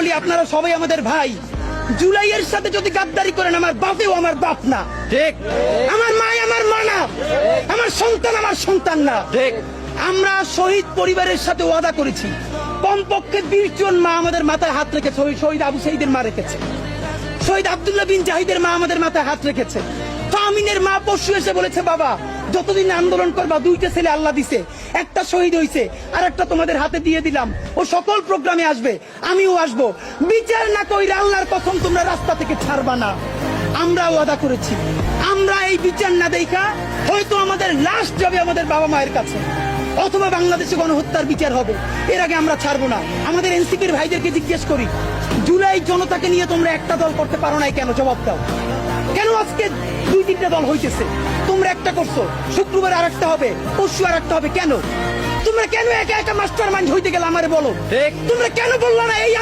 বলি আপনারা সবাই আমাদের ভাই। জুলাইয়ের সাথে যদি গাদ্দারি করেন, আমার বাপেও আমার বাপ না, ঠিক। আমার মা আমার মা না, আমার সন্তান আমার সন্তান না, ঠিক। আমরা শহীদ পরিবারের সাথে ওয়াদা করেছি, কমপক্ষে 20 জন মা আমাদের মাথায় হাত রেখেছে। শহীদ আবু সাঈদের মা রেখেছে, শহীদ আব্দুল্লাহ বিন জাহিদের মা আমাদের মাথায় হাত রেখেছে। ফাহমিনের মা পরশু এসে বলেছে, বাবা যতদিন আন্দোলন করবা, 2টা ছেলে আল্লাহ দিছে, একটা শহীদ হইছে আর একটা তোমাদের হাতে দিয়ে দিলাম, ও সকল প্রোগ্রামে আসবে, আমিও আসবো। বিচার না কইরা আল্লাহর কসম তোমরা রাস্তা থেকে ছাড়বা না। আমরা ওয়াদা করেছি, আমরা এই বিচার না দেখা হয়তো আমাদের লাস্ট যাবে আমাদের বাবা মায়ের কাছে, অথবা বাংলাদেশে গণহত্যার বিচার হবে, এর আগে আমরা ছাড়বো না। আমাদের এনসিপির ভাইদেরকে জিজ্ঞেস করি, জুলাই জনতাকে নিয়ে তোমরা একটা দল করতে পারো নাই কেন? জবাব দাও। কেন আজকে 2-3টা দল হইতেছে? তোমরা একটা করছো, শুক্রবার আর একটা হবে, পরশু আর একটা হবে, কেন? তোমরা কেন একা একা মাস্টার মাইন্ড হইতে গেলে আমারে বলো। তোমরা কেন বললো না এই